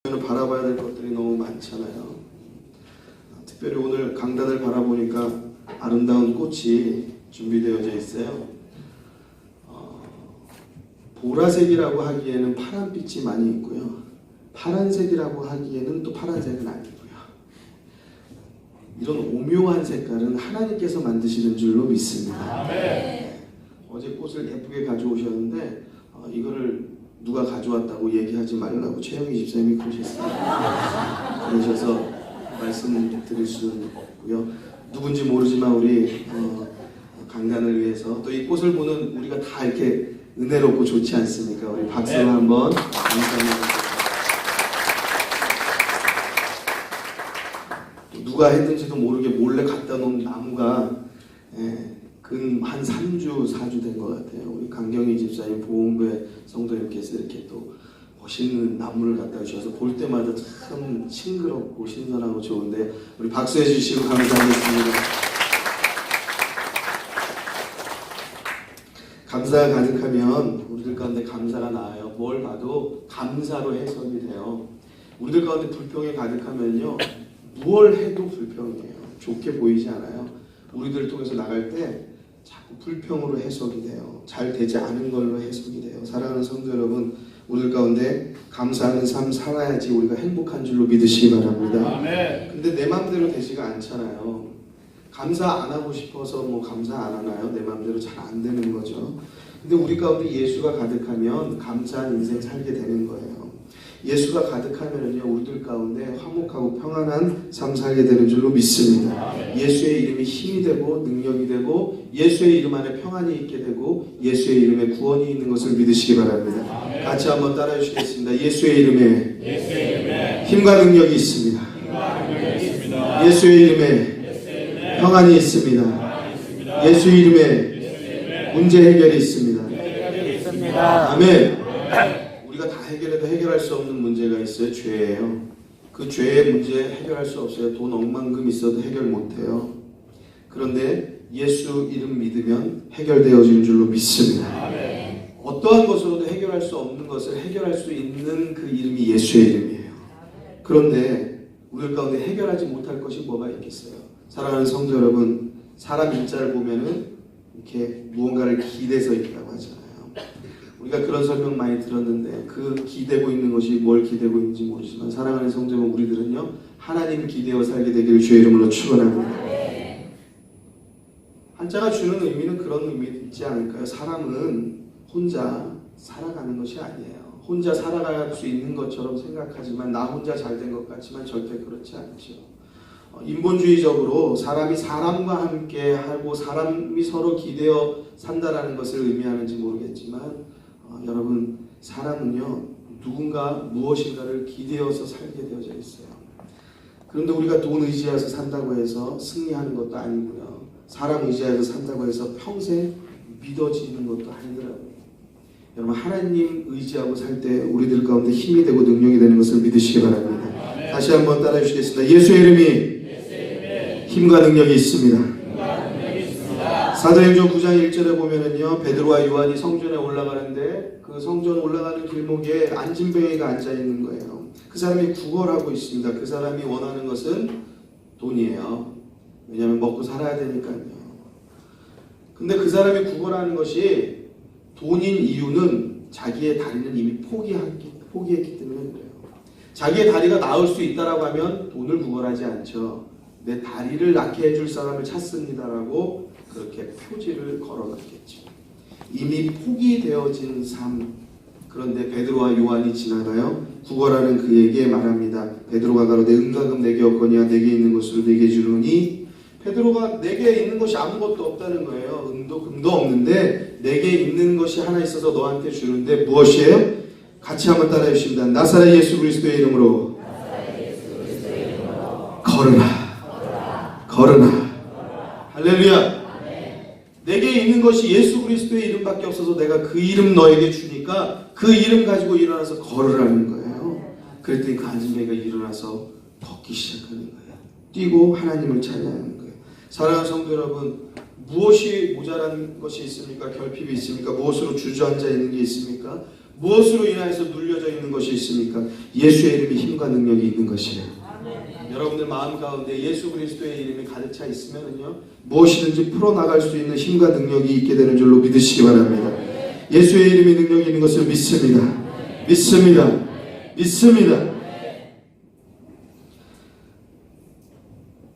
바라봐야 될 것들이 너무 많잖아요. 특별히 오늘 강단을 바라보니까 아름다운 꽃이 준비되어져 있어요. 보라색이라고 하기에는 파란빛이 많이 있고요. 파란색이라고 하기에는 또 파란색은 아니고요. 이런 오묘한 색깔은 하나님께서 만드시는 줄로 믿습니다. 어제 꽃을 예쁘게 가져오셨는데 이거를 누가 가져왔다고 얘기하지 말라고 최영희 집사님이 그러셔서 말씀드릴 수는 없고요. 누군지 모르지만 우리 강단을 위해서 또 이 꽃을 보는 우리가 다 이렇게 은혜롭고 좋지 않습니까? 우리 박수로 한번 감사합니다. 누가 했는지도 모르게 몰래 갖다 놓은 나무가 근 한 3주, 4주 된 것 같아요. 우리 강경희 집사님 보험부의 성도님께서 이렇게 또 멋있는 나무를 갖다 주셔서 볼 때마다 참 싱그럽고 신선하고 좋은데 우리 박수해 주시고 감사하겠습니다. 감사가 가득하면 우리들 가운데 감사가 나와요. 뭘 봐도 감사로 해석이 돼요. 우리들 가운데 불평이 가득하면요, 무얼 해도 불평이에요. 좋게 보이지 않아요. 우리들을 통해서 나갈 때 자꾸 불평으로 해석이 돼요. 잘 되지 않은 걸로 해석이 돼요. 사랑하는 성도 여러분, 우리들 가운데 감사하는 삶 살아야지 우리가 행복한 줄로 믿으시기 바랍니다. 근데 내 마음대로 되지가 않잖아요. 감사 안 하고 싶어서 뭐 감사 안 하나요? 내 마음대로 잘 안 되는 거죠. 근데 우리 가운데 예수가 가득하면 감사한 인생 살게 되는 거예요. 예수가 가득하면요, 우리들 가운데 화목하고 평안한 삶 살게 되는 줄로 믿습니다. 예수의 이름이 힘이 되고 능력이 되고 예수의 이름 안에 평안이 있게 되고 예수의 이름에 구원이 있는 것을 믿으시기 바랍니다. 같이 한번 따라해 주시겠습니다. 예수의 이름에 힘과 능력이 있습니다. 예수의 이름에 평안이 있습니다. 예수의 이름에 문제 해결이 있습니다. 아멘. 우리가 다 해결해도 해결할 수 없는 문제가 있어요. 죄예요. 그 죄의 문제 해결할 수 없어요. 돈 억만큼 있어도 해결 못해요. 그런데 예수 이름 믿으면 해결되어지는 줄로 믿습니다. 어떠한 것으로도 해결할 수 없는 것을 해결할 수 있는 그 이름이 예수의 이름이에요. 그런데 우리 가운데 해결하지 못할 것이 뭐가 있겠어요? 사랑하는 성도 여러분, 사람 인자를 보면은 이렇게 무언가를 기대서 있다고 하잖아요. 우리가 그런 설명 많이 들었는데 그 기대고 있는 것이 뭘 기대고 있는지 모르지만 사랑하는 성도 여러분, 우리들은요, 하나님 기대어 살게 되기를 주의 이름으로 축원합니다. 한자가 주는 의미는 그런 의미 있지 않을까요? 사람은 혼자 살아가는 것이 아니에요. 혼자 살아갈 수 있는 것처럼 생각하지만 나 혼자 잘 된 것 같지만 절대 그렇지 않죠. 인본주의적으로 사람이 사람과 함께 하고 사람이 서로 기대어 산다라는 것을 의미하는지 모르겠지만 여러분, 사람은요, 누군가 무엇인가를 기대어서 살게 되어져 있어요. 그런데 우리가 돈 의지해서 산다고 해서 승리하는 것도 아니고요, 사람 의지해서 산다고 해서 평생 믿어지는 것도 아니더라고요. 여러분, 하나님 의지하고 살 때 우리들 가운데 힘이 되고 능력이 되는 것을 믿으시기 바랍니다. 다시 한번 따라해 주시겠습니다. 예수의 이름이 힘과 능력이 있습니다. 사도행전 9장 1절에 보면은요, 베드로와 요한이 성전에 올라가는데 그 성전 올라가는 길목에 안진뱅이가 앉아 있는 거예요. 그 사람이 구걸하고 있습니다. 그 사람이 원하는 것은 돈이에요. 왜냐하면 먹고 살아야 되니까요. 근데 그 사람이 구걸하는 것이 돈인 이유는 자기의 다리는 이미 포기했기 때문에 그래요. 자기의 다리가 나을 수 있다라고 하면 돈을 구걸하지 않죠. 내 다리를 낫게 해줄 사람을 찾습니다라고 그렇게 표지를 걸어놨겠죠. 이미 포기되어진 삶. 그런데 베드로와 요한이 지나가요. 구걸하는 그에게 말합니다. 베드로가 가로되 은과금 내게 없거니와 내게 있는 것으로 내게 주노니. 베드로가 내게 있는 것이 아무것도 없다는 거예요. 은도 금도 없는데 내게 있는 것이 하나 있어서 너한테 주는데 무엇이에요? 같이 한번 따라해 주십니다. 나사렛 예수 그리스도의 이름으로 걸으라. 할렐루야. 내게 있는 것이 예수 그리스도의 이름밖에 없어서 내가 그 이름 너에게 주니까 그 이름 가지고 일어나서 걸으라는 거예요. 그랬더니 그 안진뱅이가 일어나서 걷기 시작하는 거예요. 뛰고 하나님을 찬양하는 거예요. 사랑하는 성도 여러분, 무엇이 모자란 것이 있습니까? 결핍이 있습니까? 무엇으로 주저앉아 있는 게 있습니까? 무엇으로 인하여서 눌려져 있는 것이 있습니까? 예수의 이름이 힘과 능력이 있는 것이에요. 여러분들 마음 가운데 예수 그리스도의 이름이 가득 차 있으면요, 무엇이든지 풀어나갈 수 있는 힘과 능력이 있게 되는 줄로 믿으시기 바랍니다. 예수의 이름이 능력이 있는 것을 믿습니다. 믿습니다. 믿습니다.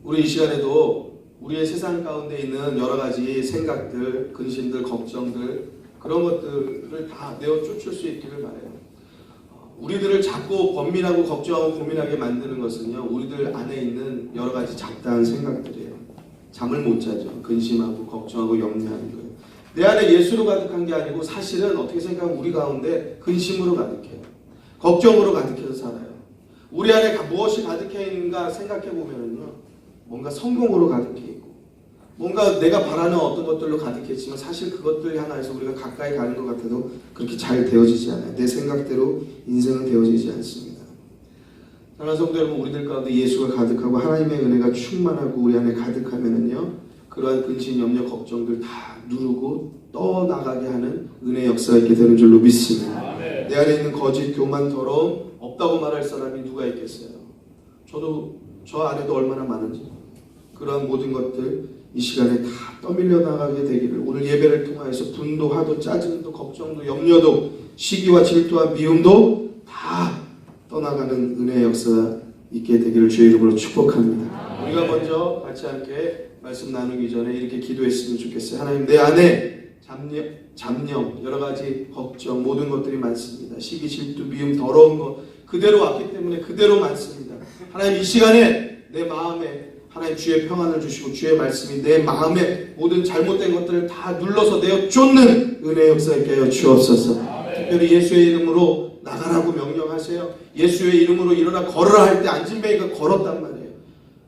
우리 이 시간에도 우리의 세상 가운데 있는 여러 가지 생각들, 근심들, 걱정들, 그런 것들을 다 내어 쫓을 수 있기를 바라요. 우리들을 자꾸 번민하고 걱정하고 고민하게 만드는 것은요, 우리들 안에 있는 여러 가지 잡다한 생각들이에요. 잠을 못 자죠. 근심하고 걱정하고 염려하는 거예요. 내 안에 예수로 가득한 게 아니고 사실은 어떻게 생각하면 우리 가운데 근심으로 가득해요. 걱정으로 가득해서 살아요. 우리 안에 무엇이 가득해 있는가 생각해 보면요, 뭔가 성공으로 가득해 있고, 뭔가 내가 바라는 어떤 것들로 가득했지만 사실 그것들 하나에서 우리가 가까이 가는 것 같아도 그렇게 잘 되어지지 않아요. 내 생각대로 인생은 되어지지 않습니다. 사랑하는 성도 여러분, 우리들 가운데 예수가 가득하고 하나님의 은혜가 충만하고 우리 안에 가득하면은요, 그러한 근심, 염려, 걱정들 다 누르고 떠나가게 하는 은혜의 역사가 있게 되는 줄로 믿습니다. 내 안에 있는 거짓, 교만, 더러움 없다고 말할 사람이 누가 있겠어요? 저 안에도 얼마나 많은지 그러한 모든 것들 이 시간에 다 떠밀려 나가게 되기를, 오늘 예배를 통하여서 분도, 화도, 짜증도, 걱정도, 염려도, 시기와 질투와 미움도 다 떠나가는 은혜의 역사가 있게 되기를 주의 이름으로 축복합니다. 우리가 먼저 같이 함께 말씀 나누기 전에 이렇게 기도했으면 좋겠어요. 하나님, 내 안에 잡념, 여러 가지 걱정, 모든 것들이 많습니다. 시기, 질투, 미움, 더러운 것 그대로 왔기 때문에 그대로 많습니다. 하나님, 이 시간에 내 마음에 하나님 주의 평안을 주시고 주의 말씀이 내 마음에 모든 잘못된 것들을 다 눌러서 내어 쫓는 은혜의 역사 있게 하여 주옵소서. 특별히 예수의 이름으로 나가라고 명령하세요. 예수의 이름으로 일어나 걸으라 할 때 안진뱅이가 걸었단 말이에요.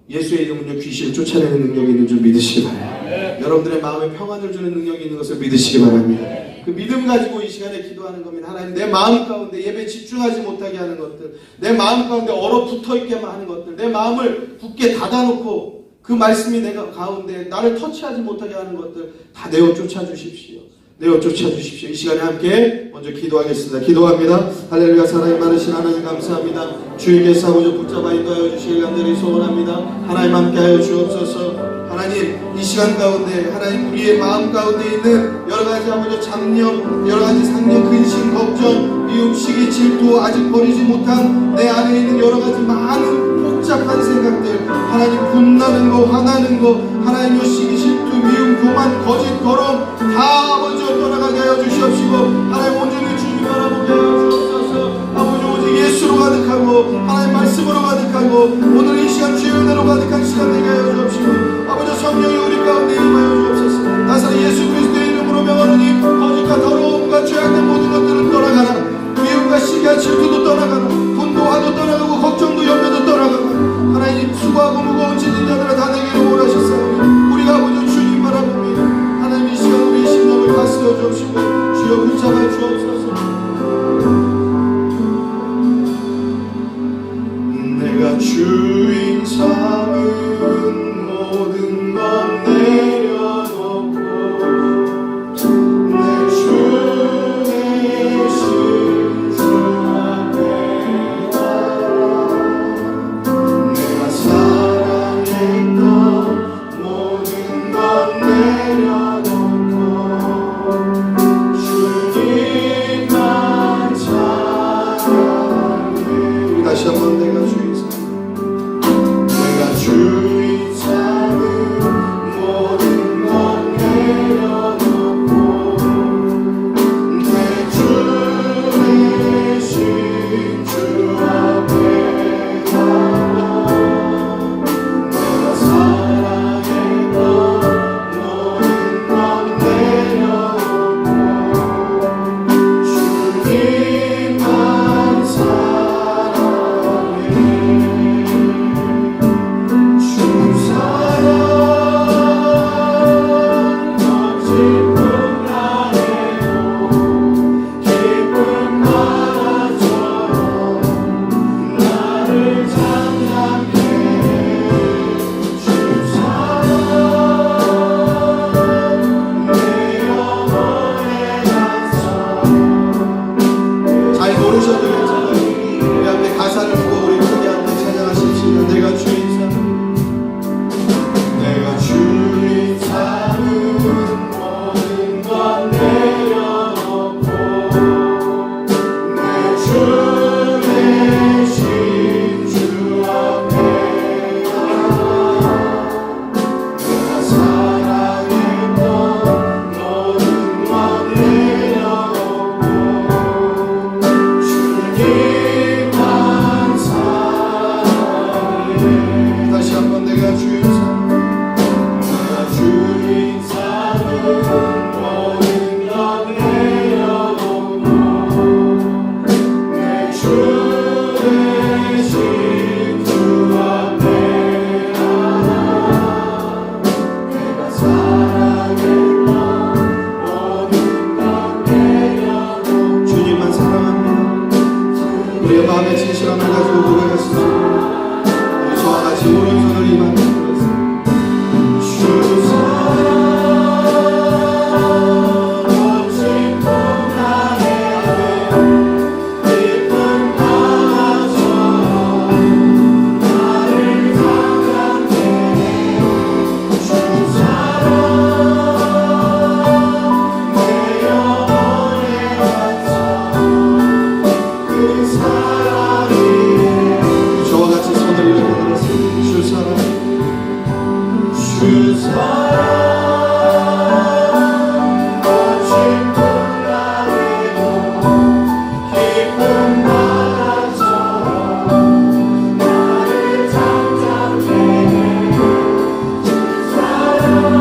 예수의 이름은요, 귀신을 쫓아내는 능력이 있는 줄 믿으시기 바랍니다. 여러분들의 마음에 평안을 주는 능력이 있는 것을 믿으시기 바랍니다. 그 믿음 가지고 이 시간에 기도하는 겁니다. 하나님, 내 마음 가운데 예배 집중하지 못하게 하는 것들, 내 마음 가운데 얼어붙어 있게만 하는 것들, 내 마음을 굳게 닫아놓고 그 말씀이 내가 가운데 나를 터치하지 못하게 하는 것들 다 내어 쫓아주십시오. 내어 쫓아주십시오. 이 시간에 함께 먼저 기도하겠습니다. 기도합니다. 할렐루야. 사랑이 많으신 하나님 감사합니다. 주님께서 아버지 붙잡아 인도하여 주시길 간절히 소원합니다. 하나님 함께하여 주옵소서. 하나님, 이 시간 가운데 하나님 우리의 마음 가운데 있는 여러 가지 아버지 잡념, 여러 가지 상념, 근심, 걱정, 미움, 시기, 질투, 아직 버리지 못한 내 안에 있는 여러 가지 많은 복잡한 생각들, 하나님 분나는 거, 화나는 거, 하나님의 시기, 질투, 미움, 교만, 거짓, 더러움 다 아버지 떠나가게 하여 주시옵시고, 하나님 온전히 주님 바라보게 하여 주옵소서. 아버지 오직 예수로 가득하고 하나님 말씀으로 가득하고 오늘 이 시간 주의 은혜로 가득한 시간 되게 하여 주옵시고, 아버지 성령이 우리 가운데 임하여 주옵소서. 나사렛 예수 그리스도의 이름으로 명하노니 거짓과 더러움과 죄악된 모든 것들은 떠나가라. 미움과 시기와 질투도 떠나가라. 분도 화도 떠나가고 걱정도 염려도 떠나가고, 하나님 수고하고 무거운 지진 자들아 다 내게로 오라 하셨사오니 우리가 아버지 주님 바라봅니다. 하나님 이 시간 우리의 심령을 다스려 주옵시고 주여 붙잡아 주옵소서. 내가 주인 삼은 모든 것 내려놓고 내 주 대신 주 앞에 가라. 내가 사랑했던 모든 것 내려놓고 주님만 찬양해. 우리 다시 한번 내가 주인 주인 삼은 모든 것 내려놓고 내 주 대신 주 앞에 가라. 내가 사랑했던 모든 것 내려놓고 주님만 사랑해. 우리의 마음의 진실함을 가지고 고백하시죠. 우리 저와 같이 오른손을 이만 들어서 주 사랑 거친 풍랑에 깊은 바다처럼 나를 잠잠케 해. 주 사랑 내 영혼에 와서 그 사랑 위에 저와 같이 손을 이렇게 들었습니다. 주 사랑 주 사랑 거친 풍랑에도 깊은 바다처럼 나를 잠잠케 해. 주 사랑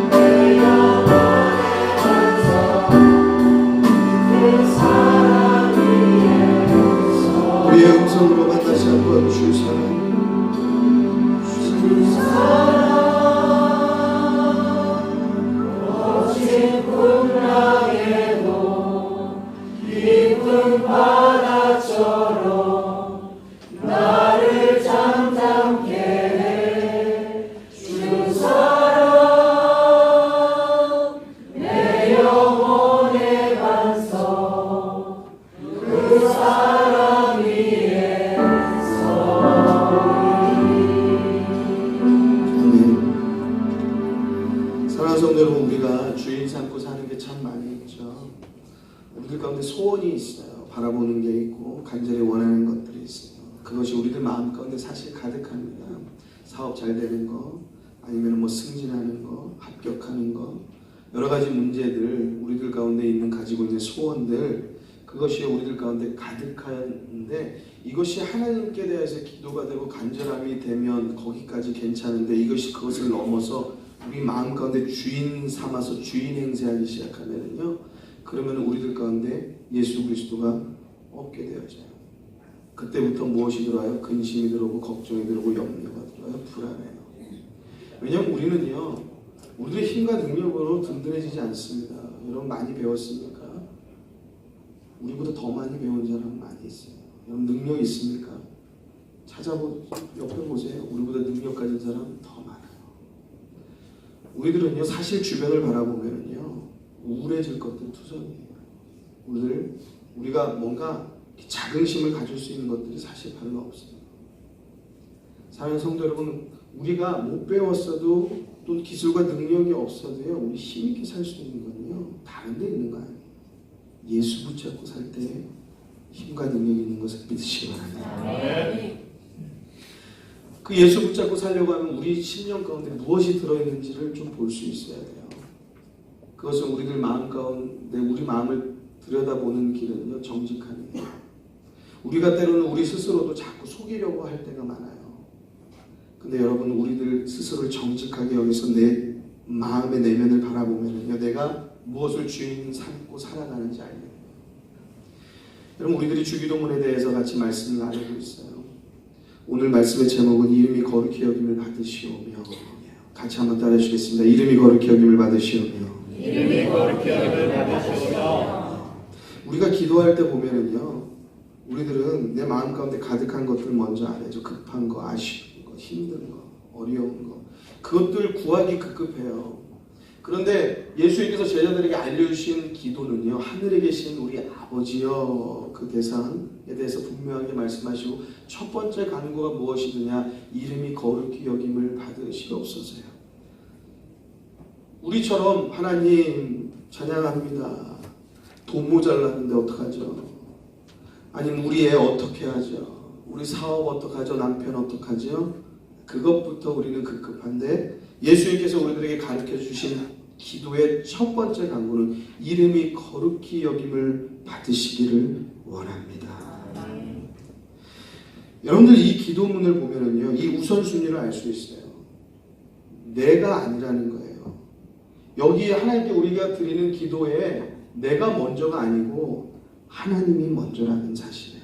내 영혼의 완성 그 사랑 위에서 우리의 음성으로 다시 한번 주 사랑 주 사랑 거친 풍랑에도 깊은 바다처럼 나를 잠잠케 해. 주 사랑 내 영혼의 반석 그 사랑 위에 아멘. 사랑하는 성도 여러분, 우리가 주인 삼고 사는 게 참 많이 있죠. 우리들 가운데 소원이 있어요. 바라보는 게 있고 간절히 원하는 것들이 있어요. 그것이 우리들 마음 가운데 사실 가득합니다. 사업 잘 되는 거, 아니면 뭐 승진하는 거, 합격하는 거, 여러 가지 문제들, 우리들 가운데 가지고 있는 소원들, 그것이 우리들 가운데 가득한데, 이것이 하나님께 대해서 기도가 되고 간절함이 되면 거기까지 괜찮은데, 이것이 그것을 넘어서 우리 마음 가운데 주인 삼아서 주인 행세하기 시작하면요, 그러면 우리들 가운데 예수 그리스도가 없게 되어져요. 그때부터 무엇이 들어와요? 근심이 들어오고 걱정이 들어오고 염려가 들어와요. 불안해요. 왜냐하면 우리는요, 우리들의 힘과 능력으로 든든해지지 않습니다. 여러분 많이 배웠습니까? 우리보다 더 많이 배운 사람 많이 있어요. 여러분 능력 있습니까? 옆에 보세요. 우리보다 능력 가진 사람 더 많아요. 우리들은요, 사실 주변을 바라보면요, 우울해질 것들 투성이에요. 우리가 뭔가 자긍심을 가질 수 있는 것들이 사실 별로 없어요. 사랑하는 성도 여러분, 우리가 못 배웠어도 또 기술과 능력이 없어도요, 우리 힘있게 살 수 있는 건요, 다른 데 있는 거 아니에요. 예수 붙잡고 살 때 힘과 능력이 있는 것을 믿으시기 바랍니다. 그 예수 붙잡고 살려고 하면 우리 심령 가운데 무엇이 들어있는지를 좀 볼 수 있어야 돼요. 그것은 우리들 마음 가운데 우리 마음을 들여다보는 길은요, 정직함이에요. 우리가 때로는 우리 스스로도 자꾸 속이려고 할 때가 많아요. 근데 여러분, 우리들 스스로를 정직하게 여기서 내 마음의 내면을 바라보면요, 내가 무엇을 주인 삼고 살아가는지 알게 돼요. 여러분, 우리들이 주기도문에 대해서 같이 말씀을 나누고 있어요. 오늘 말씀의 제목은 이름이 거룩히 여김을 받으시오며, 같이 한번 따라 주시겠습니다. 이름이 거룩히 여김을 받으시오며. 이름이 거룩히 여김을 받으시오며. 우리가 기도할 때 보면은요, 우리들은 내 마음 가운데 가득한 것들 먼저 알아야죠. 급한 거, 아쉬운 거, 힘든 거, 어려운 거, 그것들 구하기 급급해요. 그런데 예수님께서 제자들에게 알려주신 기도는요, 하늘에 계신 우리 아버지여, 그 대상에 대해서 분명하게 말씀하시고, 첫 번째 간구가 무엇이느냐? 이름이 거룩히 여김을 받으시옵소서요. 우리처럼 하나님 찬양합니다. 돈 모자랐는데 어떡하죠? 아니면 우리 애 어떻게 하죠? 우리 사업 어떡하죠? 남편 어떡하죠? 그것부터 우리는 급급한데, 예수님께서 우리들에게 가르쳐 주신 기도의 첫 번째 간구는 이름이 거룩히 여김을 받으시기를 원합니다. 여러분들 이 기도문을 보면은요, 이 우선순위를 알 수 있어요. 내가 아니라는 거예요. 여기 하나님께 우리가 드리는 기도에 내가 먼저가 아니고 하나님이 먼저라는 사실이에요.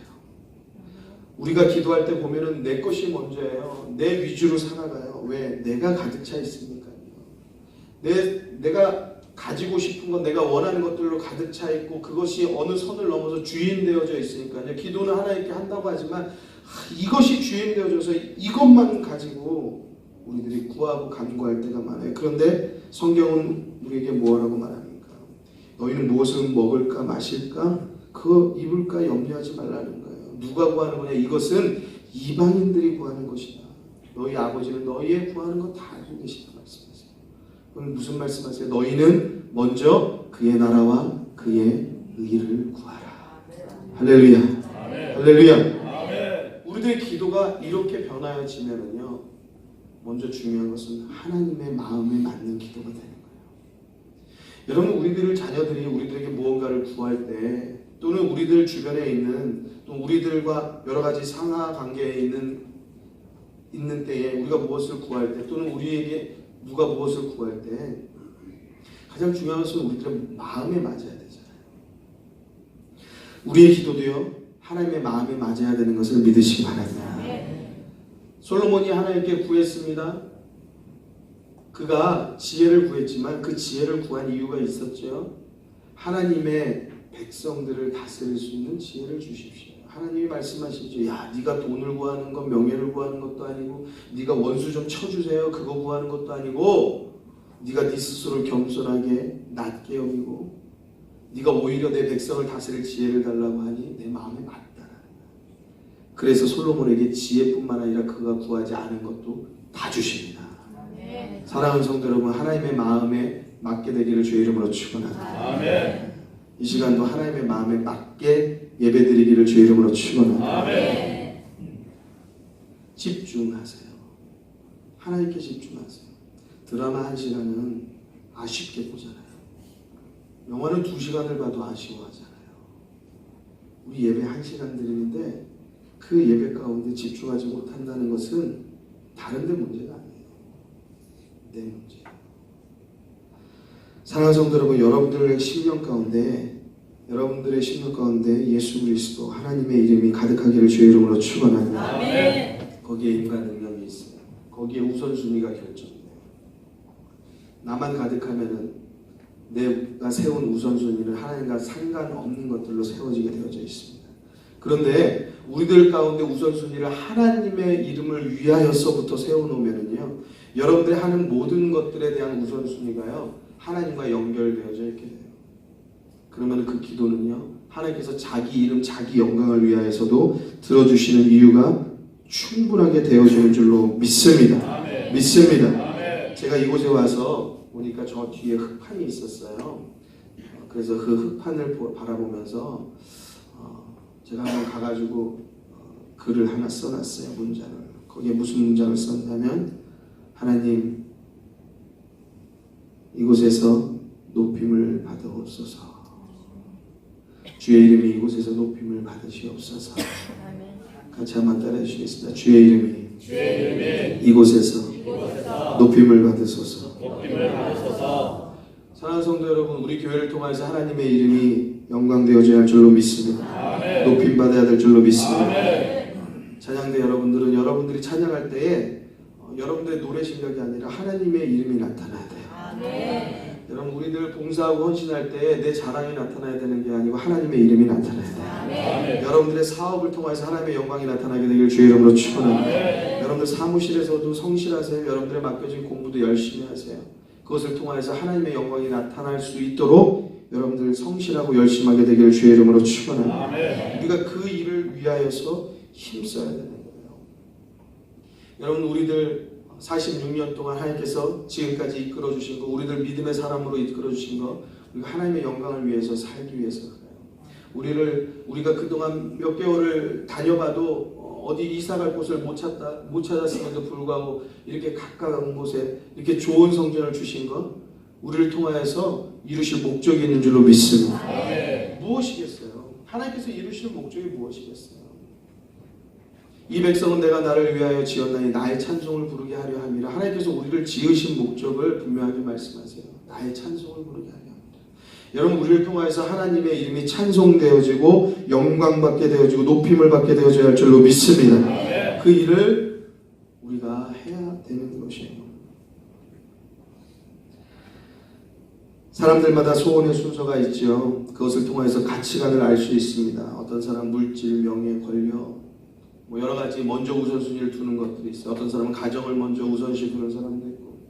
우리가 기도할 때 보면은 내 것이 먼저예요. 내 위주로 살아가요. 왜? 내가 가득 차 있으니까요. 내가 가지고 싶은 것, 내가 원하는 것들로 가득 차 있고 그것이 어느 선을 넘어서 주인 되어져 있으니까요. 기도는 하나님께 한다고 하지만 이것이 주인 되어져서 이것만 가지고 우리들이 구하고 간구할 때가 많아요. 그런데 성경은 우리에게 뭐라고 말합니까? 너희는 무엇을 먹을까 마실까 그거 입을까 염려하지 말라는 거예요. 누가 구하는 거냐? 이것은 이방인들이 구하는 것이다. 너희 아버지는 너희의 구하는 거 다 알고 계시다 말씀하세요. 그럼 무슨 말씀하세요? 너희는 먼저 그의 나라와 그의 의를 구하라. 할렐루야. 할렐루야. 우리들의 기도가 이렇게 변화해지면은요, 먼저 중요한 것은 하나님의 마음에 맞는 기도가 되는 거예요. 여러분, 우리들의 자녀들이 우리들에게 무언가를 구할 때, 또는 우리들 주변에 있는, 또 우리들과 여러 가지 상하 관계에 있는 때에 우리가 무엇을 구할 때, 또는 우리에게 누가 무엇을 구할 때 가장 중요한 것은 우리들의 마음에 맞아야 되잖아요. 우리의 기도도요, 하나님의 마음에 맞아야 되는 것을 믿으시기 바랍니다. 솔로몬이 하나님께 구했습니다. 그가 지혜를 구했지만 그 지혜를 구한 이유가 있었죠. 하나님의 백성들을 다스릴 수 있는 지혜를 주십시오. 하나님이 말씀하시죠. 야, 네가 돈을 구하는 것, 명예를 구하는 것도 아니고, 네가 원수 좀 쳐주세요, 그거 구하는 것도 아니고, 네가 네 스스로를 겸손하게 낮게 여기고, 네가 오히려 내 백성을 다스릴 지혜를 달라고 하니 내 마음에 맞다라는 거예요. 그래서 솔로몬에게 지혜뿐만 아니라 그가 구하지 않은 것도 다 주십니다. 사랑하는 성도 여러분, 하나님의 마음에 맞게 되기를 주의 이름으로 축원합니다. 아멘. 이 시간도 하나님의 마음에 맞게 예배드리기를 주의 이름으로 축원합니다. 아멘. 집중하세요. 하나님께 집중하세요. 드라마 1시간은 아쉽게 보잖아요. 영화는 2시간을 봐도 아쉬워하잖아요. 우리 예배 1시간 드리는데 그 예배 가운데 집중하지 못한다는 것은 다른 데 문제가 아니에요. 내 문제예요. 사랑하는 성도 여러분, 여러분들의 심령 가운데 예수 그리스도 하나님의 이름이 가득하기를 주의 이름으로 축원합니다. 아멘. 거기에 인과 능력이 있어요. 거기에 우선순위가 결정돼요. 나만 가득하면은 내가 세운 우선순위는 하나님과 상관없는 것들로 세워지게 되어져 있습니다. 그런데 우리들 가운데 우선순위를 하나님의 이름을 위하여서부터 세워놓으면은요, 여러분들이 하는 모든 것들에 대한 우선순위가요, 하나님과 연결되어져 있게 돼요. 그러면 그 기도는요, 하나님께서 자기 이름, 자기 영광을 위하여서도 들어주시는 이유가 충분하게 되어지는 줄로 믿습니다. 아멘. 믿습니다. 아멘. 제가 이곳에 와서 보니까 저 뒤에 흙판이 있었어요. 그래서 그 흙판을 바라보면서 제가 한번 가가지고 글을 하나 써놨어요. 문장을. 거기에 무슨 문장을 썼냐면, 하나님, 이곳에서 높임을 받으옵소서. 주의 이름이 이곳에서 높임을 받으시옵소서. 같이 한번 따라해 주시겠습니다. 주의 이름이 이곳에서 높임을 받으소서. 사랑하는 성도 여러분, 우리 교회를 통해서 하나님의 이름이 영광되어져야 할 줄로 믿습니다. 아멘. 높임 받아야 될 줄로 믿습니다. 아멘. 찬양대 여러분들은 여러분들이 찬양할 때에 여러분들의 노래 실력이 아니라 하나님의 이름이 나타나야 돼요. 아멘. 여러분, 우리들 봉사하고 헌신할 때 내 자랑이 나타나야 되는 게 아니고 하나님의 이름이 나타나야 돼요. 아멘. 여러분들의 사업을 통해서 하나님의 영광이 나타나게 되길 주의 이름으로 축원합니다. 여러분들 사무실에서도 성실하세요. 여러분들의 맡겨진 공부도 열심히 하세요. 그것을 통해서 하나님의 영광이 나타날 수 있도록 여러분들 성실하고 열심하게 되기를 주의 이름으로 축원합니다. 아멘. 우리가 그 일을 위하여서 힘써야 되는 거예요. 여러분, 우리들 46년 동안 하나님께서 지금까지 이끌어 주신 거, 우리들 믿음의 사람으로 이끌어 주신 거, 우리가 하나님의 영광을 위해서 살기 위해서 그래요. 우리가 그동안 몇 개월을 다녀봐도 어디 이사 갈 곳을 못 찾았음에도 불구하고 이렇게 가까운 곳에 이렇게 좋은 성전을 주신 거, 우리를 통하여서 이루실 목적이 있는 줄로 믿습니다. 아멘. 무엇이겠어요? 하나님께서 이루실 목적이 무엇이겠어요? 이 백성은 내가 나를 위하여 지었나니 나의 찬송을 부르게 하려 함이라. 하나님께서 우리를 지으신 목적을 분명하게 말씀하세요. 나의 찬송을 부르게 하려 합니다. 여러분, 우리를 통하여서 하나님의 이름이 찬송되어지고 영광받게 되어지고 높임을 받게 되어져야 할 줄로 믿습니다. 그 일을 우리가 해야 되는 것이에요. 사람들마다 소원의 순서가 있죠. 그것을 통해서 가치관을 알 수 있습니다. 어떤 사람 물질, 명예, 권력, 여러 가지 먼저 우선순위를 두는 것들이 있어요. 어떤 사람은 가정을 먼저 우선시 두는 사람도 있고,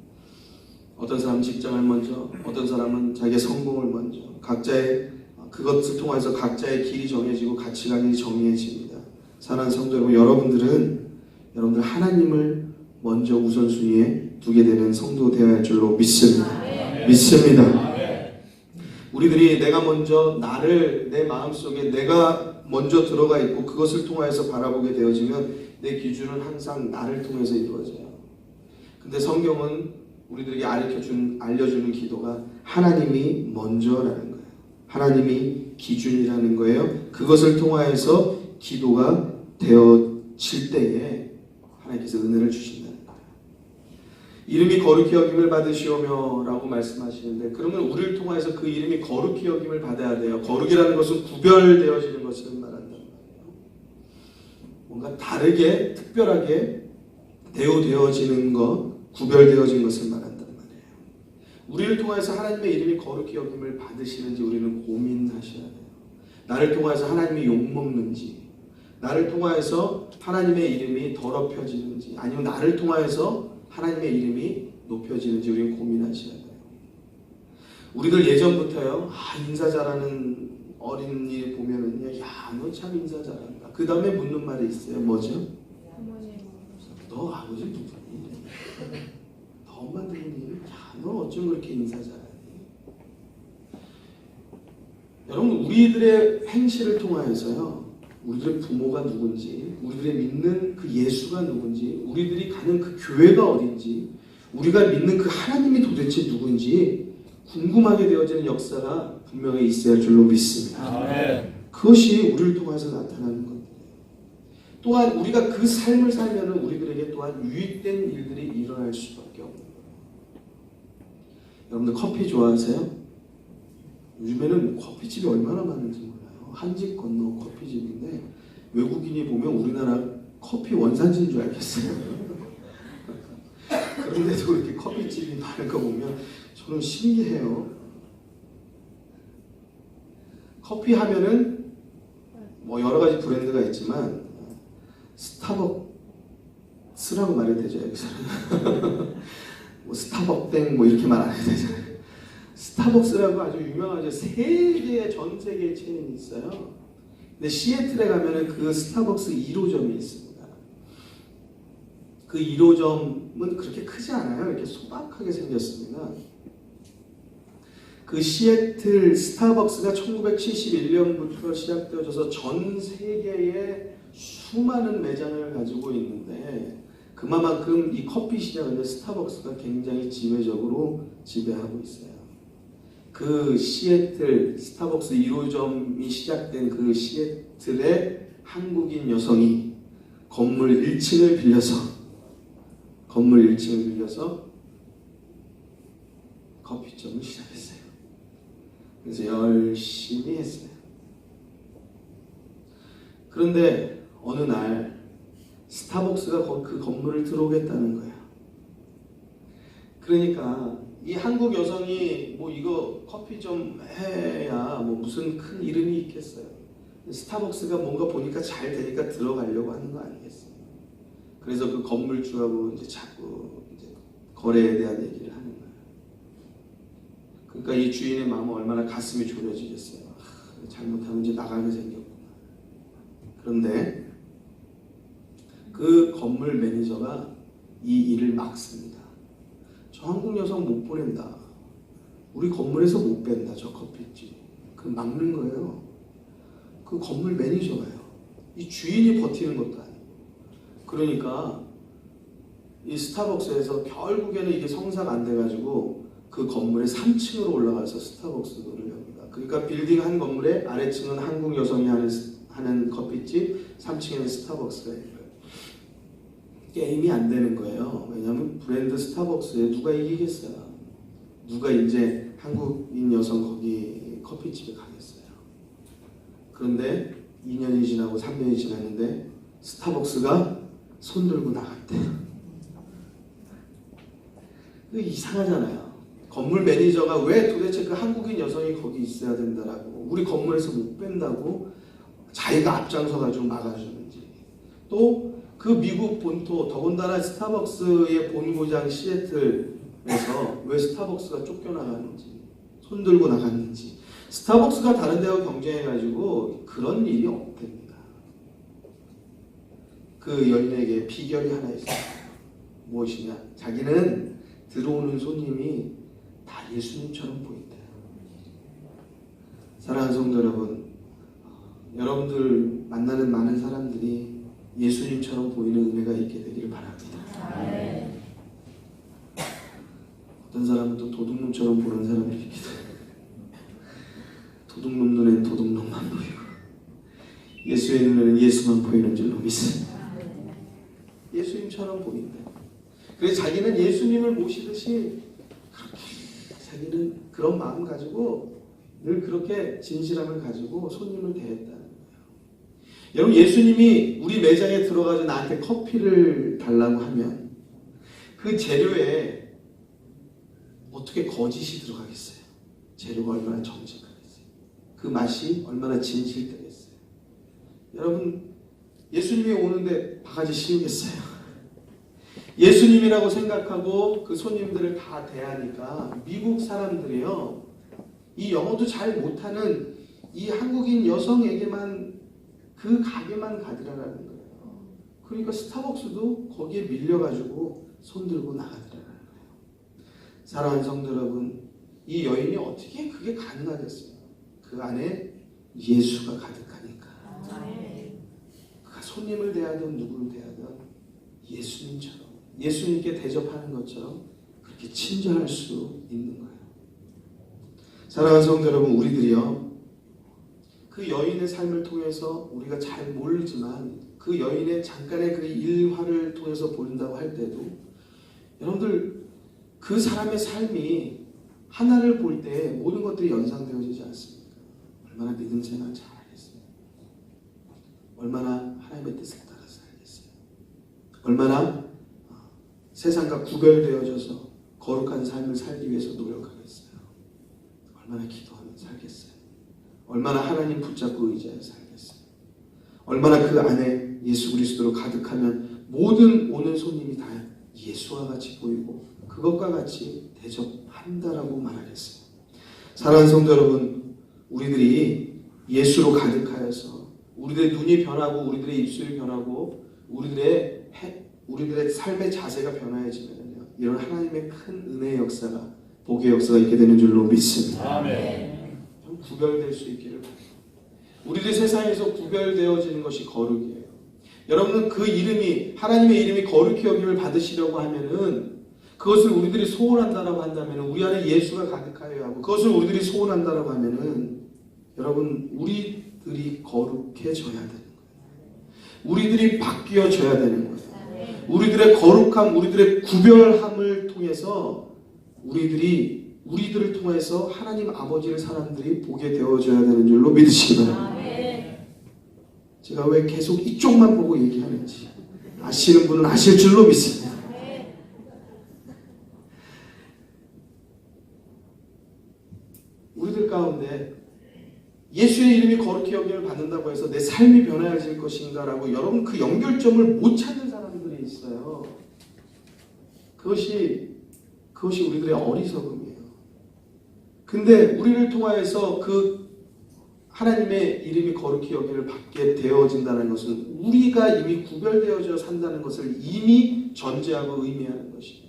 어떤 사람은 직장을 먼저, 어떤 사람은 자기의 성공을 먼저. 각자의 그것을 통해서 각자의 길이 정해지고 가치관이 정해집니다. 사랑하는 성도 여러분, 여러분들 하나님을 먼저 우선순위에 두게 되는 성도 되어야 할 줄로 믿습니다. 믿습니다. 우리들이 내가 먼저 내 마음속에 내가 먼저 들어가 있고 그것을 통해서 바라보게 되어지면 내 기준은 항상 나를 통해서 이루어져요. 근데 성경은 우리들에게 알려주는 기도가 하나님이 먼저라는 거예요. 하나님이 기준이라는 거예요. 그것을 통하여서 기도가 되어질 때에 하나님께서 은혜를 주신다는 거예요. 이름이 거룩히 여김을 받으시오며 라고 말씀하시는데, 그러면 우리를 통해서 그 이름이 거룩히 여김을 받아야 돼요. 거룩이라는 것은 구별되어지는 것을 말한단 말이에요. 뭔가 다르게 특별하게 대우되어지는 것, 구별되어진 것을 말한단 말이에요. 우리를 통해서 하나님의 이름이 거룩히 여김을 받으시는지 우리는 고민하셔야 돼요. 나를 통해서 하나님이 욕먹는지, 나를 통해서 하나님의 이름이 더럽혀지는지, 아니면 나를 통해서 하나님의 이름이 높여지는지 우리는 고민하셔야 돼요. 우리들 예전부터요, 인사 잘하는 어린이 보면은요, 야, 너 참 인사 잘한다. 그 다음에 묻는 말이 있어요. 뭐죠? 너 아버지 누구니? 너 엄마 누구니? 야, 너 어쩜 그렇게 인사 잘하니? 여러분, 우리들의 행실을 통하여서요, 우리들의 부모가 누군지, 우리들의 믿는 그 예수가 누군지, 우리들이 가는 그 교회가 어딘지, 우리가 믿는 그 하나님이 도대체 누군지 궁금하게 되어지는 역사가 분명히 있어야 할 줄로 믿습니다. 아멘. 그것이 우리를 통해서 나타나는 것들이에요. 또한 우리가 그 삶을 살면 우리들에게 또한 유익된 일들이 일어날 수밖에 없는 거예요. 여러분들 커피 좋아하세요? 요즘에는 커피집이 얼마나 많은지 몰라요. 한 집 건너 커피집인데 외국인이 보면 우리나라 커피 원산지인 줄 알겠어요. 그런데도 그렇게 커피집이 많은 거 보면 저는 신기해요. 커피 하면은 여러 가지 브랜드가 있지만 스타벅스라고 말해야 되죠, 여기서는. 스타벅땡 이렇게 말 안 해도 되잖아요. 스타벅스라고 아주 유명하죠. 전 세계의 체인이 있어요. 근데 시애틀에 가면은 그 스타벅스 1호점이 있습니다. 그 1호점은 그렇게 크지 않아요. 이렇게 소박하게 생겼습니다. 그 시애틀 스타벅스가 1971년부터 시작되어져서 전 세계에 수많은 매장을 가지고 있는데, 그만큼 이 커피 시장은 스타벅스가 굉장히 지배적으로 지배하고 있어요. 그 시애틀 스타벅스 1호점이 시작된 그 시애틀의 한국인 여성이 건물 1층을 빌려서 커피점을 시작했어요. 그래서 열심히 했어요. 그런데 어느 날 스타벅스가 그 건물을 들어오겠다는 거예요. 그러니까 이 한국 여성이 이거 커피 좀 해야 무슨 큰 이름이 있겠어요. 스타벅스가 뭔가 보니까 잘 되니까 들어가려고 하는 거 아니겠어요. 그래서 그 건물주하고 자꾸 거래에 대한 얘기를 하는 거예요. 그러니까 이 주인의 마음은 얼마나 가슴이 졸여지겠어요. 잘못하면 이제 나가게 생겼구나. 그런데 그 건물 매니저가 이 일을 막습니다. 저 한국 여성 못 보낸다. 우리 건물에서 못 뺀다, 저 커피집. 그 막는 거예요. 그 건물 매니저가요. 이 주인이 버티는 것도 아니고. 그러니까 이 스타벅스에서 결국에는 이게 성사가 안 돼가지고 그 건물의 3층으로 올라가서 스타벅스를 엽니다. 그러니까 빌딩 한 건물에 아래층은 한국 여성이 하는 커피집, 3층에는 스타벅스가 있어요. 게임이 안 되는 거예요. 왜냐하면 브랜드 스타벅스에 누가 이기겠어요. 누가 이제 한국인 여성 거기 커피집에 가겠어요. 그런데 2년이 지나고 3년이 지났는데 스타벅스가 손 들고 나갔대요. 이상하잖아요. 건물 매니저가 왜 도대체 그 한국인 여성이 거기 있어야 된다라고, 우리 건물에서 못 뺀다고 자기가 앞장서 가지고 막아주는지, 또 그 미국 본토, 더군다나 스타벅스의 본고장 시애틀에서 왜 스타벅스가 쫓겨나가는지, 손 들고 나갔는지. 스타벅스가 다른 데와 경쟁해가지고 그런 일이 없답니다. 그 여인에게 비결이 하나 있어요. 무엇이냐? 자기는 들어오는 손님이 다 예수님처럼 보인대요. 사랑하는 성도 여러분, 여러분들 만나는 많은 사람들이 예수님처럼 보이는 은혜가 있게 되기를 바랍니다. 어떤 사람은 또 도둑놈처럼 보는 사람이 있기도 해요. 도둑놈 눈엔 도둑놈만 보이고 예수의 눈에는 예수만 보이는 줄로 믿습니다. 예수님처럼 보인다. 그래서 자기는 예수님을 모시듯이 그렇게 자기는 그런 마음 가지고 늘 그렇게 진실함을 가지고 손님을 대했다는 거예요. 여러분, 예수님이 우리 매장에 들어가서 나한테 커피를 달라고 하면 그 재료에 어떻게 거짓이 들어가겠어요? 재료가 얼마나 정직하겠어요? 그 맛이 얼마나 진실되겠어요? 여러분, 예수님이 오는데 바가지 씌우겠어요? 예수님이라고 생각하고 그 손님들을 다 대하니까 미국 사람들이요, 이 영어도 잘 못하는 이 한국인 여성에게만 그 가게만 가더라라는 거예요. 그러니까 스타벅스도 거기에 밀려가지고 손 들고 나가더라라는 거예요. 사랑하는 성도 여러분, 이 여인이 어떻게 그게 가능하겠어요? 그 안에 예수가 가득하니까. 그가 손님을 대하든 누구를 대하든 예수님처럼, 예수님께 대접하는 것처럼 그렇게 친절할 수 있는 거예요. 사랑하는 성도 여러분, 우리들이요, 그 여인의 삶을 통해서 우리가 잘 모르지만 그 여인의 잠깐의 그 일화를 통해서 본다고 할 때도 여러분들 그 사람의 삶이 하나를 볼 때 모든 것들이 연상되어지지 않습니까? 얼마나 믿음 생활 잘 하겠어요? 얼마나 하나님의 뜻을 따라서 살겠어요? 얼마나 세상과 구별되어져서 거룩한 삶을 살기 위해서 노력하겠어요? 얼마나 기도하며 살겠어요? 얼마나 하나님 붙잡고 의지하여 살겠어요? 얼마나 그 안에 예수 그리스도로 가득하면 모든 오는 손님이 다 예수와 같이 보이고 그것과 같이 대접한다라고 말하겠어요. 사랑하는 성도 여러분, 우리들이 예수로 가득하여서 우리들의 눈이 변하고 우리들의 입술이 변하고 우리들의 삶의 자세가 변화해지면요, 이런 하나님의 큰 은혜의 역사가, 복의 역사가 있게 되는 줄로 믿습니다. 아멘. 구별될 수 있기를 바랍니다. 우리들 세상에서 구별되어지는 것이 거룩이에요. 여러분은 그 이름이, 하나님의 이름이 거룩히 여김을 받으시려고 하면은, 그것을 우리들이 소원한다라고 한다면, 우리 안에 예수가 가득하여야 하고, 그것을 우리들이 소원한다라고 하면은, 여러분, 우리들이 거룩해져야 되는 거예요. 우리들이 바뀌어져야 되는 거예요. 우리들의 거룩함, 우리들의 구별함을 통해서 우리들을 통해서 하나님 아버지를 사람들이 보게 되어져야 되는 줄로 믿으시기 바랍니다. 제가 왜 계속 이쪽만 보고 얘기하는지 아시는 분은 아실 줄로 믿습니다. 우리들 가운데 예수의 이름이 거룩히 여김을 받는다고 해서 내 삶이 변화해질 것인가 라고 여러분 그 연결점을 못 찾는 사람들이 있어요. 그것이 우리들의 어리석음이에요. 근데 우리를 통하여서 그 하나님의 이름이 거룩히 여김을 받게 되어진다는 것은 우리가 이미 구별되어져 산다는 것을 이미 전제하고 의미하는 것이에요.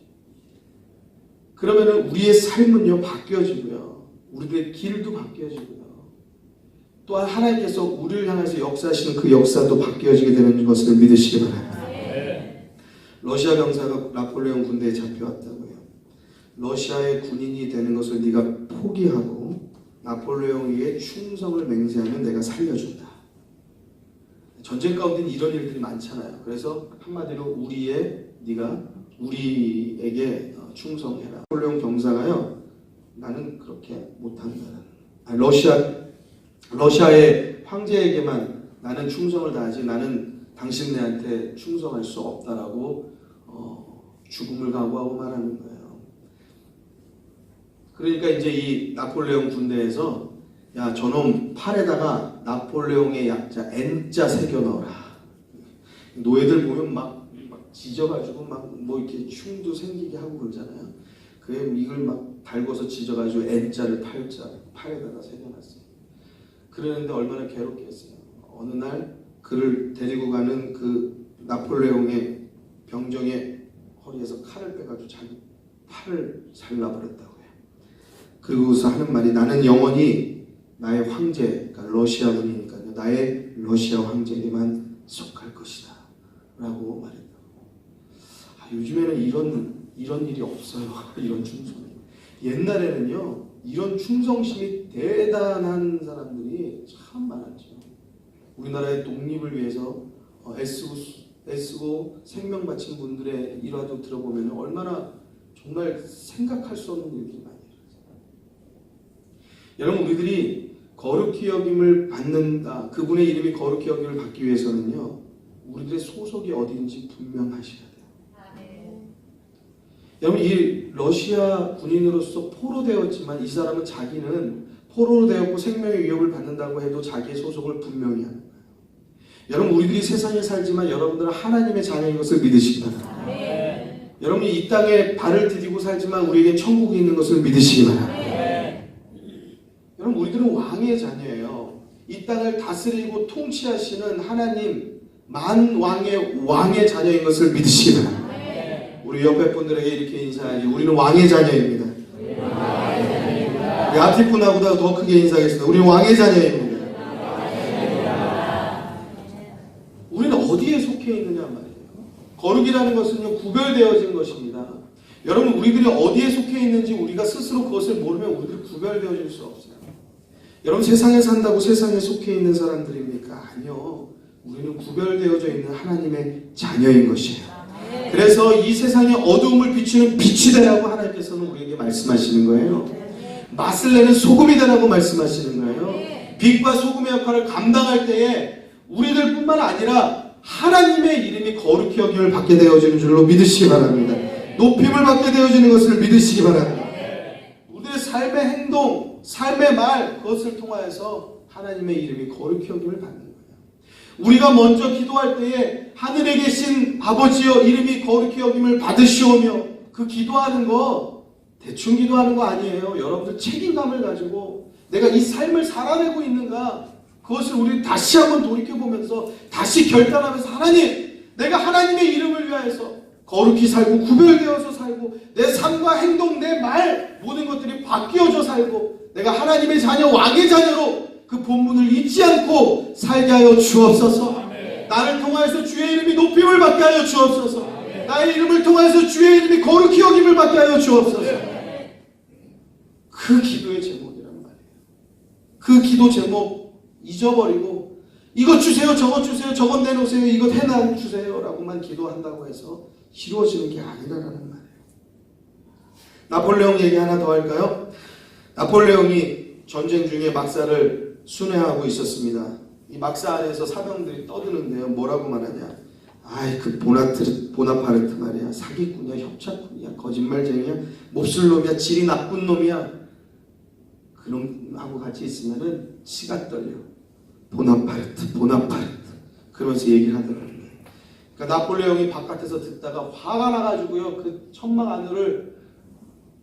그러면은 우리의 삶은요 바뀌어지고요, 우리들의 길도 바뀌어지고요, 또한 하나님께서 우리를 향해서 역사하시는 그 역사도 바뀌어지게 되는 것을 믿으시기 바랍니다. 러시아 병사가 나폴레옹 군대에 잡혀왔다고요. 러시아의 군인이 되는 것을 네가 포기하고 나폴레옹에게 충성을 맹세하면 내가 살려준다. 전쟁 가운데는 이런 일들이 많잖아요. 그래서 한마디로 네가 우리에게 충성해라. 나폴레옹 병사가요, 나는 그렇게 못한다. 러시아의 황제에게만 나는 충성을 다하지 나는 당신네한테 충성할 수 없다라고 죽음을 각오하고 말하는 거예요. 그러니까 이제 이 나폴레옹 군대에서 야 저놈 팔에다가 나폴레옹의 약자 N자 새겨 넣어라. 노예들 보면 막 지져가지고 막 뭐 이렇게 흉도 생기게 하고 그러잖아요. 그래 이걸 막 달궈서 지져가지고 N자를 팔에다가 새겨놨어요. 그러는데 얼마나 괴롭겠어요. 어느 날 그를 데리고 가는 그 나폴레옹의 병정의 허리에서 칼을 빼가지고 자기 팔을 잘라버렸다고요. 그리고서 하는 말이 나는 영원히 나의 황제, 그러니까 러시아군이니까요. 나의 러시아 황제에게만 속할 것이다. 라고 말했다고. 요즘에는 이런 일이 없어요. 이런 충성이. 옛날에는요. 이런 충성심이 대단한 사람들이 참 많았죠. 우리나라의 독립을 위해서 애쓰고 생명 바친 분들의 일화도 들어보면 얼마나 정말 생각할 수 없는 일들이 많이 일어나요. 여러분 우리들이 거룩히 여김을 받는다. 그분의 이름이 거룩히 여김을 받기 위해서는요. 우리들의 소속이 어디인지 분명하셔야 돼요. 여러분 이 러시아 군인으로서 포로되었지만 이 사람은 자기는 포로로 되었고 생명의 위협을 받는다고 해도 자기의 소속을 분명히 하는 거예요. 여러분 우리들이 세상에 살지만 여러분들은 하나님의 자녀인 것을 믿으시기 바랍니다. 여러분이 이 땅에 발을 디디고 살지만 우리에게 천국이 있는 것을 믿으시기 바랍니다. 여러분 우리들은 왕의 자녀예요. 이 땅을 다스리고 통치하시는 하나님 만왕의 자녀인 것을 믿으시기 바랍니다. 우리 옆에 분들에게 이렇게 인사하지. 우리는 왕의 자녀입니다. 우리 앞뒷 분하고도 더 크게 인사하겠습니다. 우리는 왕의 자녀입니다. 우리는 어디에 속해 있느냐 말이에요. 거룩이라는 것은요 구별되어진 것입니다. 여러분 우리들이 어디에 속해 있는지 우리가 스스로 그것을 모르면 우리들이 구별되어질 수 없어요. 여러분 세상에 산다고 세상에 속해 있는 사람들입니까? 아니요. 우리는 구별되어져 있는 하나님의 자녀인 것이에요. 그래서 이 세상의 어두움을 비추는 빛이 되라고 하나님께서는 우리에게 말씀하시는 거예요. 맛을 내는 소금이 되라고 말씀하시는 거예요. 빛과 소금의 역할을 감당할 때에 우리들뿐만 아니라 하나님의 이름이 거룩히 여김을 받게 되어지는 줄로 믿으시기 바랍니다. 높임을 받게 되어지는 것을 믿으시기 바랍니다. 우리의 삶의 행동, 삶의 말 그것을 통하여서 하나님의 이름이 거룩히 여김을 받는 거예요. 우리가 먼저 기도할 때에 하늘에 계신 아버지여 이름이 거룩히 여김을 받으시오며 그 기도하는 거 대충 기도하는 거 아니에요. 여러분들 책임감을 가지고 내가 이 삶을 살아내고 있는가 그것을 우리 다시 한번 돌이켜보면서 다시 결단하면서 하나님 내가 하나님의 이름을 위하여서 거룩히 살고 구별되어서 살고 내 삶과 행동 내 말 모든 것들이 바뀌어져 살고 내가 하나님의 자녀 왕의 자녀로 그 본분을 잊지 않고 살게 하여 주옵소서. 나를 통하여서 주의 이름이 높임을 받게 하여 주옵소서. 나의 이름을 통하여서 주의 이름이 거룩히 여김을 받게 하여 주옵소서. 그 기도의 제목이란 말이에요. 그 기도 제목 잊어버리고 이것 주세요 저것 주세요 저것 내놓으세요 이것 해놔 주세요 라고만 기도한다고 해서 이루어지는 게 아니라는 말이에요. 나폴레옹 얘기 하나 더 할까요? 나폴레옹이 전쟁 중에 막사를 순회하고 있었습니다. 이 막사 안에서 사병들이 떠드는데요. 뭐라고 말하냐? 아이 그 보나파르트 말이야. 사기꾼이야, 협착꾼이야, 거짓말쟁이야, 몹쓸 놈이야, 질이 나쁜 놈이야. 그놈하고 같이 있으면은 치가 떨려. 보나파르트. 그러면서 얘기를 하더라고요. 그러니까 나폴레옹이 바깥에서 듣다가 화가 나가지고요. 그 천막 안으로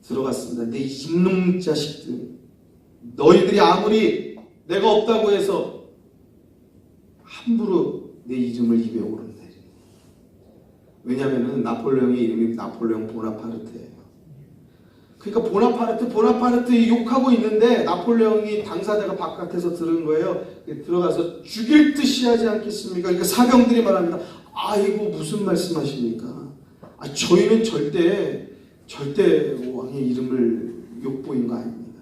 들어갔습니다. 내 이놈 자식들. 너희들이 아무리 내가 없다고 해서 함부로 내 이름을 입에 오른다. 왜냐하면 나폴레옹의 이름이 나폴레옹 보나파르트예요. 그러니까 보나파르트 욕하고 있는데 나폴레옹이 당사자가 바깥에서 들은 거예요. 들어가서 죽일 듯이 하지 않겠습니까? 그러니까 사병들이 말합니다. 아이고 무슨 말씀하십니까? 저희는 절대 왕의 이름을 욕보인 거 아닙니다.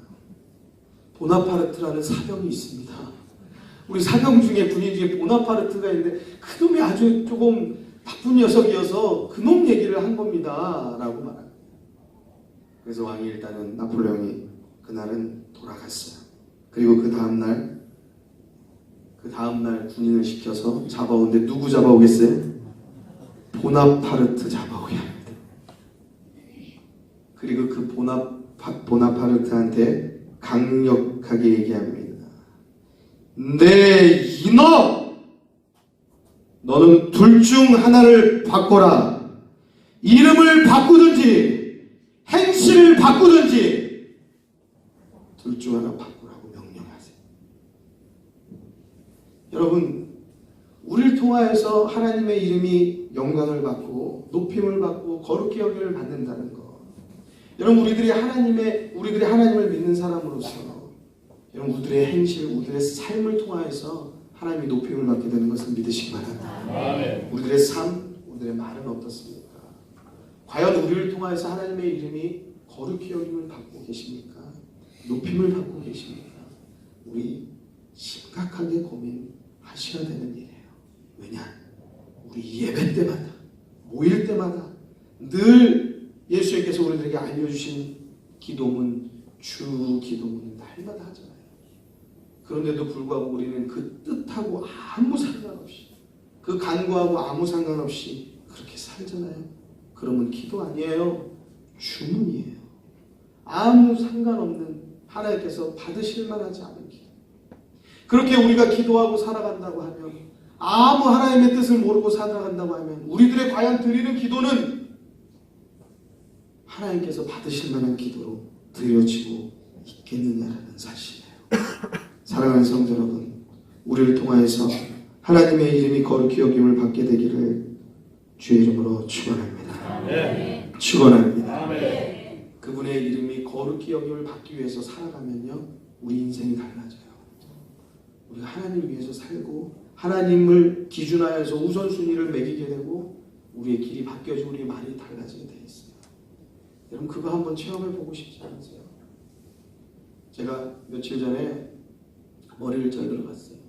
보나파르트라는 사병이 있습니다. 우리 사병 중에 군인 중에 보나파르트가 있는데 그놈이 아주 조금 나쁜 녀석이어서 그놈 얘기를 한 겁니다 라고 말합니다. 그래서 왕이 일단은 나폴레옹이 그날은 돌아갔어요. 그리고 그 다음날 군인을 시켜서 잡아오는데 누구 잡아오겠어요? 보나파르트 잡아오게 합니다. 그리고 그 보나파르트한테 강력하게 얘기합니다. 네 이놈! 너는 둘 중 하나를 바꿔라. 이름을 바꾸든지 행실을 바꾸든지 둘 중 하나 바꾸라고 명령하세요. 여러분, 우리를 통하여서 하나님의 이름이 영광을 받고 높임을 받고 거룩히 여김을 받는다는 것. 여러분, 우리들이 하나님을 믿는 사람으로서 여러분, 우리들의 행실, 우리들의 삶을 통하여서 하나님이 높임을 받게 되는 것을 믿으시기 바랍니다. 아멘. 우리들의 삶, 우리들의 말은 어떻습니까? 과연 우리를 통하여서 하나님의 이름이 거룩히 여김을 받고 계십니까? 높임을 받고 계십니까? 우리 심각하게 고민하셔야 되는 일이에요. 왜냐? 우리 예배 때마다, 모일 때마다 늘 예수님께서 우리들에게 알려주신 기도문, 주 기도문은 날마다 하잖아요. 그런데도 불구하고 우리는 그 뜻하고 아무 상관없이, 그 간구하고 아무 상관없이 그렇게 살잖아요. 그러면 기도 아니에요. 주문이에요. 아무 상관없는 하나님께서 받으실 만하지 않은 기도. 그렇게 우리가 기도하고 살아간다고 하면, 아무 하나님의 뜻을 모르고 살아간다고 하면 우리들의 과연 드리는 기도는 하나님께서 받으실 만한 기도로 드려지고 있겠느냐라는 사실이에요. 사랑하는 성도 여러분, 우리를 통하여서 하나님의 이름이 거룩히 여김을 받게 되기를 주의 이름으로 축원합니다. 아멘. 축원합니다. 아멘. 그분의 이름이 거룩히 여김을 받기 위해서 살아가면요, 우리 인생이 달라져요. 우리가 하나님을 위해서 살고 하나님을 기준하여서 우선순위를 매기게 되고 우리의 길이 바뀌어지고 우리의 말이 달라지게 되어 있어요. 여러분, 그거 한번 체험해보고 싶지 않으세요? 제가 며칠 전에 머리를 자르러 갔어요.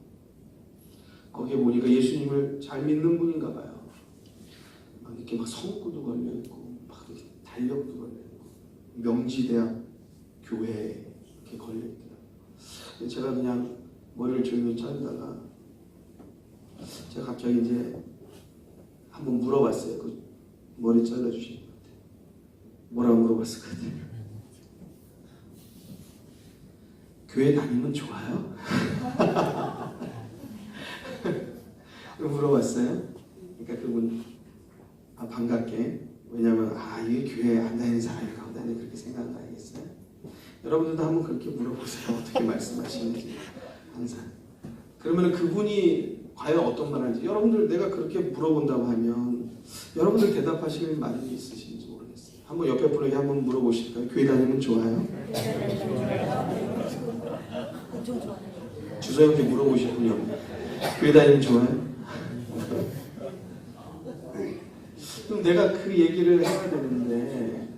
거기에 보니까 예수님을 잘 믿는 분인가 봐요. 막 이렇게 막 성구도 걸려있고 막 이렇게 달력도 걸려있고 명지대학 교회에 이렇게 걸려있더라고요. 제가 그냥 머리를 조용히 자르다가 제가 갑자기 이제 한번 물어봤어요. 그 머리 잘라주신 분한테. 뭐라고 물어봤을 것 같아요? 교회 다니면 좋아요? 물어봤어요. 그러니까 그분 반갑게, 왜냐면 이게 교회 안 다니는 사람이 가운데 그렇게 생각은 아니겠어요? 여러분들도 한번 그렇게 물어보세요. 어떻게 말씀하시는지 항상. 그러면 그분이 과연 어떤 말 하는지, 여러분들 내가 그렇게 물어본다고 하면 여러분들 대답하실 말이 있으신지 모르겠어요. 한번 옆에 분에게 한번 물어보실까요? 교회 다니면 좋아요? 주소형께 물어보실 분이 없나요? 교회 다니면 좋아요? 그럼 내가 그 얘기를 해야 되는데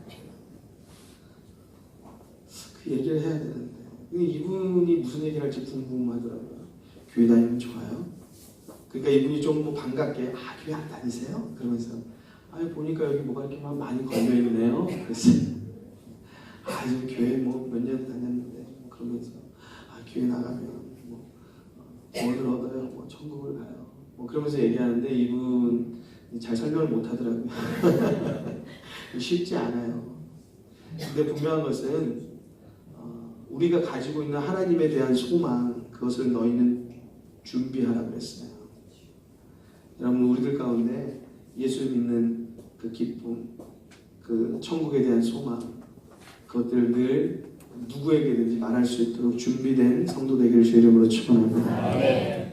이분이 무슨 얘기를 할지 궁금하더라고요. 교회 다니면 좋아요? 그러니까 이분이 좀 뭐 반갑게 교회 안 다니세요? 그러면서 보니까 여기 뭐가 이렇게 막 많이 걸려있네요. 그래서 지금 교회 뭐 몇 년 다녔는데 그러면서 교회 나가면 뭐를 얻어요? 뭐 천국을 가요? 뭐 그러면서 얘기하는데 이분 잘 설명을 못 하더라고요. 쉽지 않아요. 근데 분명한 것은 우리가 가지고 있는 하나님에 대한 소망, 그것을 너희는 준비하라고 그랬어요. 여러분, 우리들 가운데 예수 믿는 그 기쁨, 그 천국에 대한 소망, 그것들을 늘 누구에게든지 말할 수 있도록 준비된 성도 되기를 주의 이름으로 축원합니다.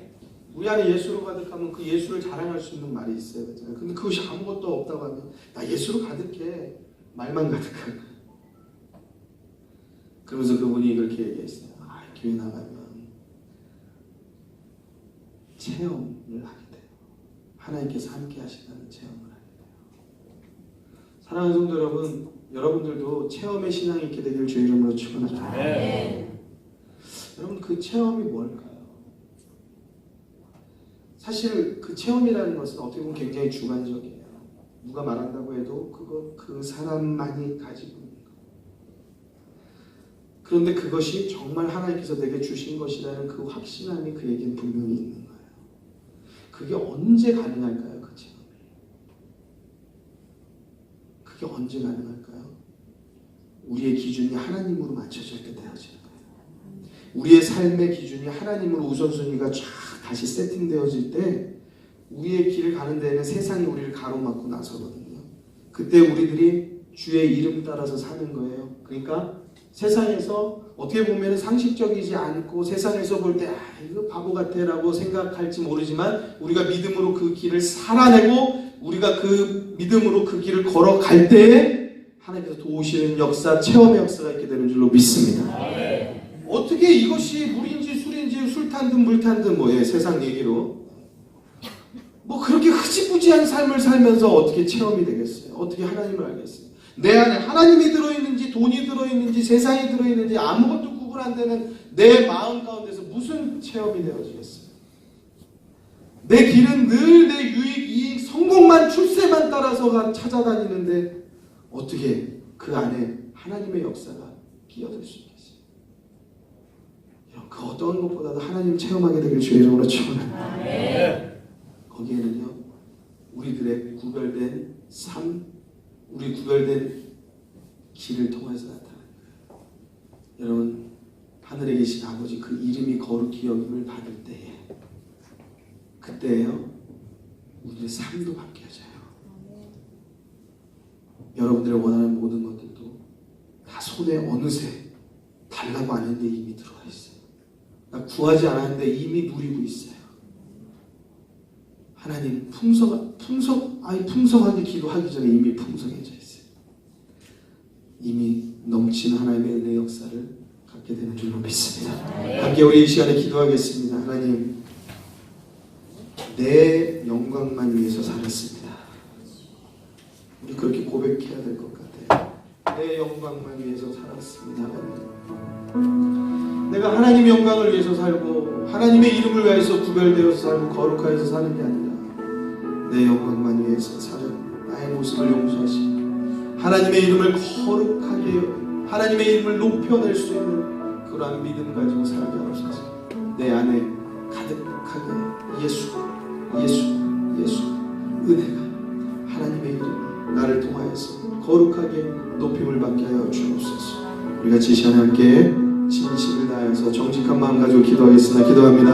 우리 안에 예수로 가득하면 그 예수를 자랑할 수 있는 말이 있어야 되잖아요. 근데 그것이 아무것도 없다고 하면 나 예수로 가득해, 말만 가득한 거예요. 그러면서 그분이 그렇게 얘기했어요. 교회 나가면 체험을 하게 돼요. 하나님께서 함께 하신다는 체험을 하게 돼요. 사랑하는 성도 여러분, 여러분들도 체험의 신앙이 있게 되기를 주의 이름으로 축원합니다. 여러분, 그 체험이 뭘까요? 사실 그 체험이라는 것은 어떻게 보면 굉장히 주관적이에요. 누가 말한다고 해도 그 사람만이 가지고 있는 것. 그런데 그것이 정말 하나님께서 내게 주신 것이라는 그 확신함이 그에겐 분명히 있는 거예요. 그게 언제 가능할까요? 그 체험이? 그게 언제 가능할까요? 우리의 기준이 하나님으로 맞춰질 때 되어지는 거예요. 우리의 삶의 기준이 하나님으로 우선순위가 쫙 다시 세팅되어질 때 우리의 길을 가는 데에는 세상이 우리를 가로막고 나서거든요. 그때 우리들이 주의 이름 따라서 사는 거예요. 그러니까 세상에서 어떻게 보면 상식적이지 않고 세상에서 볼 때 이거 바보 같아 라고 생각할지 모르지만 우리가 믿음으로 그 길을 살아내고 우리가 그 믿음으로 그 길을 걸어갈 때에 하나님께서 도우시는 역사, 체험의 역사가 있게 되는 줄로 믿습니다. 어떻게 이것이 물인지 술인지 술 탄 듯 물 탄 듯 뭐예요? 세상 얘기로 뭐 그렇게 흐지부지한 삶을 살면서 어떻게 체험이 되겠어요? 어떻게 하나님을 알겠어요? 내 안에 하나님이 들어있는지 돈이 들어있는지 세상이 들어있는지 아무것도 구분 안 되는 내 마음 가운데서 무슨 체험이 되어지겠어요? 내 길은 늘 내 유익, 이익, 성공만 출세만 따라서 찾아다니는데 어떻게 그 안에 하나님의 역사가 끼어들 수 있겠어요? 그 어떤 것보다도 하나님 체험하게 되길 주의 이름으로 축원합니다. 거기에는요 우리들의 구별된 삶, 우리 구별된 길을 통해서 나타나는 거예요. 여러분 하늘에 계신 아버지 그 이름이 거룩히 여김을 받을 때에 그때에요 우리의 삶도 바뀌어져요. 여러분들의 원하는 모든 것들도 다 손에 어느새 달라고 안 했는데 이미 들어와 있어요. 나 구하지 않았는데 이미 누리고 있어요. 하나님 풍성하게 기도하기 전에 이미 풍성해져 있어요. 이미 넘치는 하나님의 은혜 역사를 갖게 되는 줄로 믿습니다. 함께 우리 이 시간에 기도하겠습니다. 하나님 내 영광만 위해서 살았습니다. 우리 그렇게 고백해야 될 것 같아요. 내 영광만 위해서 살았습니다. 내가 하나님의 영광을 위해서 살고 하나님의 이름을 위해서 구별되어서 살고 거룩하여서 사는 게 아니라 내 영광만 위해서 사는 나의 모습을 용서하시고 하나님의 이름을 거룩하게 하나님의 이름을 높여낼 수 있는 그러한 믿음 가지고 살게 하옵소서. 내 안에 가득하게 예수 은혜가 하나님의 이름 나를 통하여서 거룩하게 높임을 받게 하여 주옵소서. 우리가 이 시간에 함께 진심을 다해서 정직한 마음 가지고 기도하겠습니다. 기도합니다.